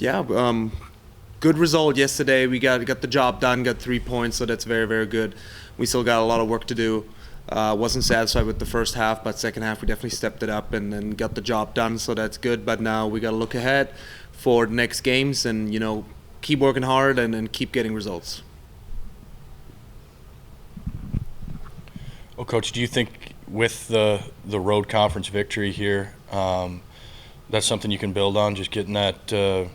Yeah, good result yesterday. We got the job done, got 3 points, so that's very, very good. We still got a lot of work to do. Wasn't satisfied with the first half, but second half we definitely stepped it up and got the job done, so that's good. But now we got to look ahead for the next games and, keep working hard and keep getting results. Well, Coach, do you think with the road conference victory here, that's something you can build on, just getting that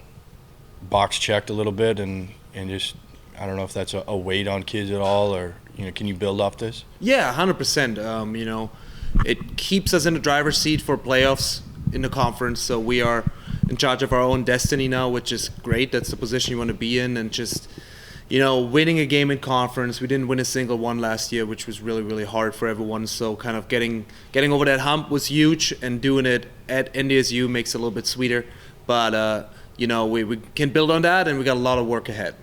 box checked a little bit and just, I don't know if that's a weight on kids at all, or can you build off this? Yeah, 100%. It keeps us in the driver's seat for playoffs in the conference, so we are in charge of our own destiny now, which is great. That's the position you want to be in, and just winning a game in conference. We didn't win a single one last year, which was really, really hard for everyone. So kind of getting over that hump was huge, and doing it at NDSU makes it a little bit sweeter. But we can build on that, and we got a lot of work ahead.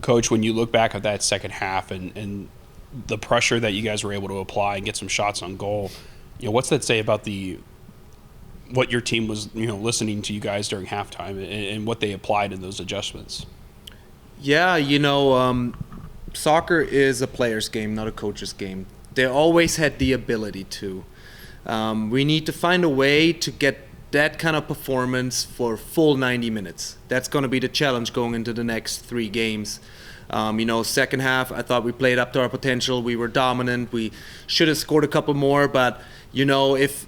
Coach, when you look back at that second half and the pressure that you guys were able to apply and get some shots on goal, what's that say about what your team was listening to you guys during halftime and what they applied in those adjustments? Yeah, soccer is a player's game, not a coach's game. They always had the ability to. We need to find a way to get that kind of performance for full 90 minutes. That's going to be the challenge going into the next 3 games. Second half, I thought we played up to our potential. We were dominant. We should have scored a couple more, but if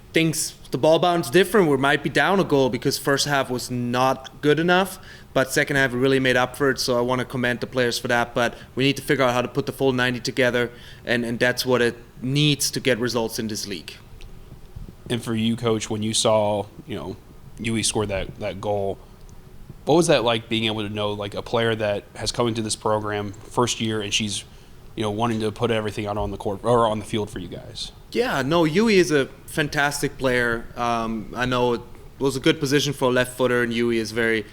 the ball bounce different, we might be down a goal because first half was not good enough, but second half we really made up for it. So I want to commend the players for that, but we need to figure out how to put the full 90 together, and that's what it needs to get results in this league. And for you, Coach, when you saw, Yui scored that goal, what was that like, being able to know, like, a player that has come into this program first year and she's, wanting to put everything out on the court or on the field for you guys? Yeah, no, Yui is a fantastic player. I know it was a good position for a left footer, and Yui is very,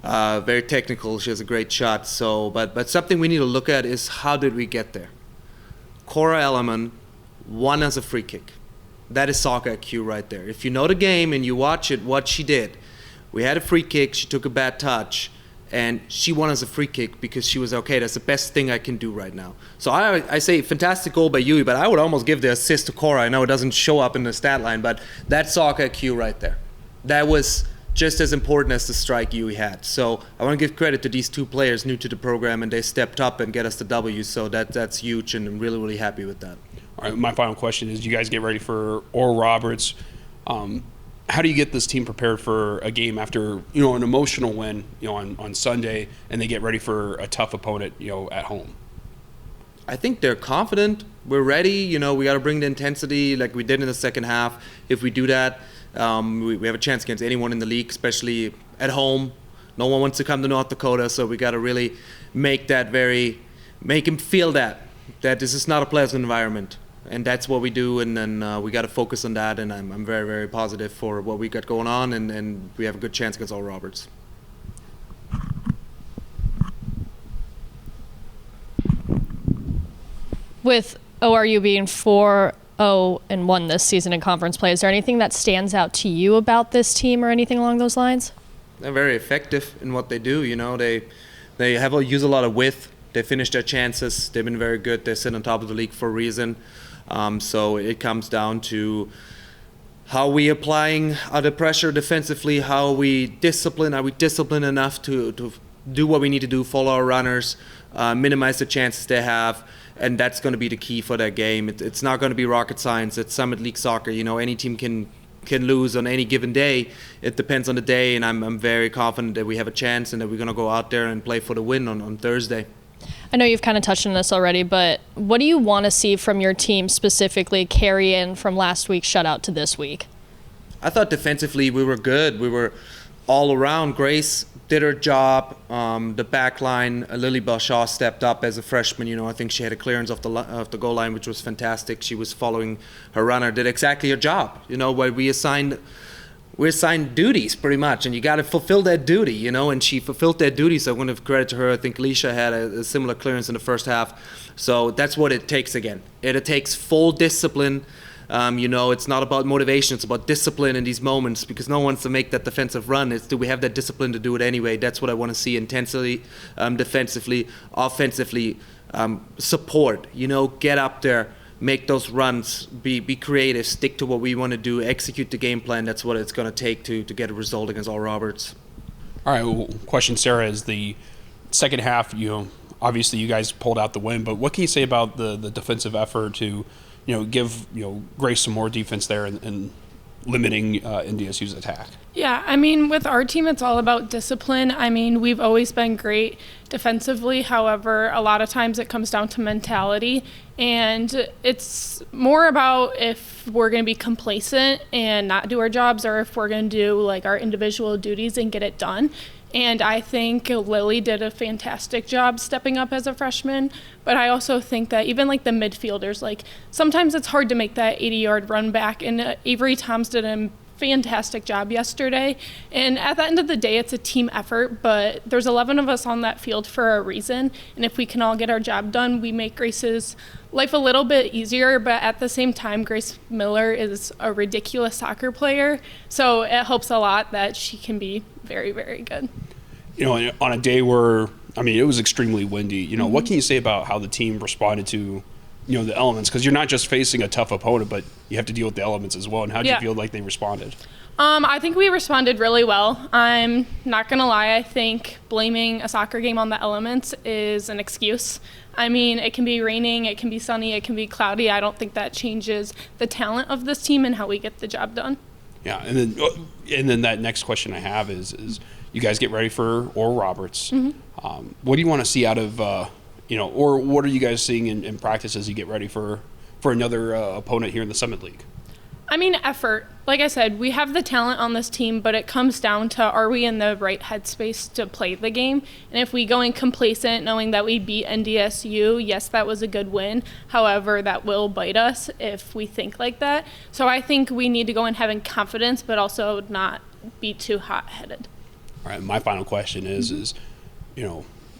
very technical. She has a great shot. So, but something we need to look at is how did we get there? Cora Ellerman won as a free kick. That is soccer IQ right there. If you know the game and you watch it, what she did, we had a free kick, she took a bad touch, and she won as a free kick because she was, okay, that's the best thing I can do right now. So I say fantastic goal by Yui, but I would almost give the assist to Cora. I know it doesn't show up in the stat line, but that's soccer IQ right there. That was just as important as the strike Yui had. So I want to give credit to these 2 players new to the program, and they stepped up and get us the W, so that's huge, and I'm really, really happy with that. All right, my final question is, you guys get ready for Oral Roberts. How do you get this team prepared for a game after, an emotional win, on Sunday, and they get ready for a tough opponent, at home? I think they're confident. We're ready. We got to bring the intensity like we did in the second half. If we do that, we have a chance against anyone in the league, especially at home. No one wants to come to North Dakota, so we got to really make him feel that this is not a pleasant environment. And that's what we do, and then we got to focus on that, and I'm very, very positive for what we got going on, and we have a good chance against Oral Roberts. With ORU being 4-0-1 this season in conference play, is there anything that stands out to you about this team or anything along those lines? They're very effective in what they do. They use a lot of width. They finish their chances. They've been very good. They sit on top of the league for a reason. So it comes down to how we applying the pressure defensively, how we discipline. Are we disciplined enough to do what we need to do, follow our runners, minimize the chances they have, and that's going to be the key for that game. It's not going to be rocket science. It's Summit League soccer. Any team can lose on any given day. It depends on the day, and I'm very confident that we have a chance and that we're going to go out there and play for the win on Thursday. I know you've kind of touched on this already, but what do you want to see from your team specifically carry in from last week's shutout to this week? I thought defensively we were good. We were all around. Grace did her job. The back line, Lily Balshaw stepped up as a freshman. I think she had a clearance off the goal line, which was fantastic. She was following her runner, did exactly her job. Where we assigned duties pretty much, and you got to fulfill that duty, and she fulfilled that duty, so I'm going to give credit to her. I think Leisha had a similar clearance in the first half, so that's what it takes again. It takes full discipline, It's not about motivation, it's about discipline in these moments, because no one wants to make that defensive run. It's, do we have that discipline to do it anyway? That's what I want to see intensely, defensively, offensively. Support, get up there, make those runs, be creative, stick to what we want to do, execute the game plan. That's what it's going to take to get a result against Oral Roberts. All right, well, question, Sarah, is the second half, obviously you guys pulled out the win, but what can you say about the defensive effort to, give, Grace some more defense there and limiting NDSU's attack? Yeah, with our team, it's all about discipline. We've always been great defensively. However, a lot of times it comes down to mentality. And it's more about if we're going to be complacent and not do our jobs, or if we're going to do our individual duties and get it done. And I think Lily did a fantastic job stepping up as a freshman. But I also think that even the midfielders, sometimes it's hard to make that 80-yard run back. And Avery Toms did a fantastic job yesterday. And at the end of the day, it's a team effort, but there's 11 of us on that field for a reason. And if we can all get our job done, we make Grace's life a little bit easier. But at the same time, Grace Miller is a ridiculous soccer player. So it helps a lot that she can be very, very good. On a day where, it was extremely windy, what can you say about how the team responded to the elements? Because you're not just facing a tough opponent, but you have to deal with the elements as well. And how do you feel like they responded? I think we responded really well. I'm not going to lie. I think blaming a soccer game on the elements is an excuse. It can be raining, it can be sunny, it can be cloudy. I don't think that changes the talent of this team and how we get the job done. Yeah, and then that next question I have is you guys get ready for Oral Roberts. Mm-hmm. What do you want to see out of or what are you guys seeing in practice as you get ready for another opponent here in the Summit League? Effort. Like I said, we have the talent on this team, but it comes down to, are we in the right headspace to play the game? And if we go in complacent, knowing that we beat NDSU, yes, that was a good win. However, that will bite us if we think like that. So I think we need to go in having confidence, but also not be too hot-headed. All right, my final question is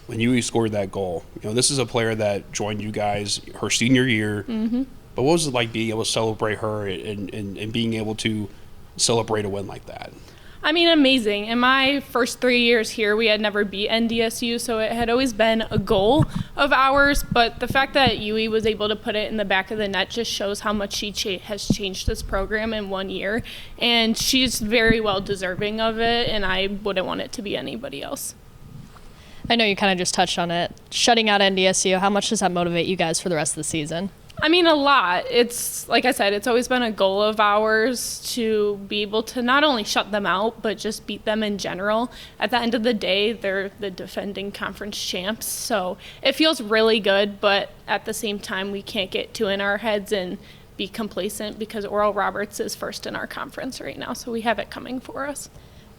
when you scored that goal, this is a player that joined you guys her senior year. Mm-hmm. But what was it like being able to celebrate her and being able to celebrate a win like that? Amazing. In my first 3 years here, we had never beat NDSU, so it had always been a goal of ours. But the fact that UE was able to put it in the back of the net just shows how much she has changed this program in 1 year. And she's very well deserving of it, and I wouldn't want it to be anybody else. I know you kind of just touched on it. Shutting out NDSU, how much does that motivate you guys for the rest of the season? A lot. It's, like I said, it's always been a goal of ours to be able to not only shut them out, but just beat them in general. At the end of the day, they're the defending conference champs, so it feels really good, but at the same time, we can't get too in our heads and be complacent because Oral Roberts is first in our conference right now, so we have it coming for us.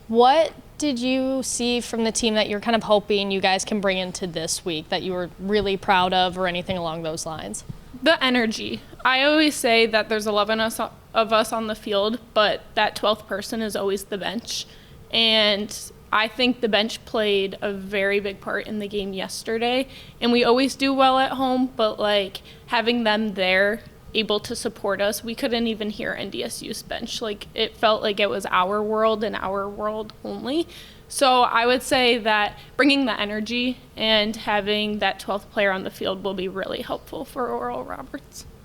What did you see from the team that you're kind of hoping you guys can bring into this week that you were really proud of or anything along those lines? The energy. I always say that there's 11 of us on the field, but that 12th person is always the bench. And I think the bench played a very big part in the game yesterday. And we always do well at home, but having them there able to support us, we couldn't even hear NDSU's bench. It felt like it was our world and our world only. So I would say that bringing the energy and having that 12th player on the field will be really helpful for Oral Roberts.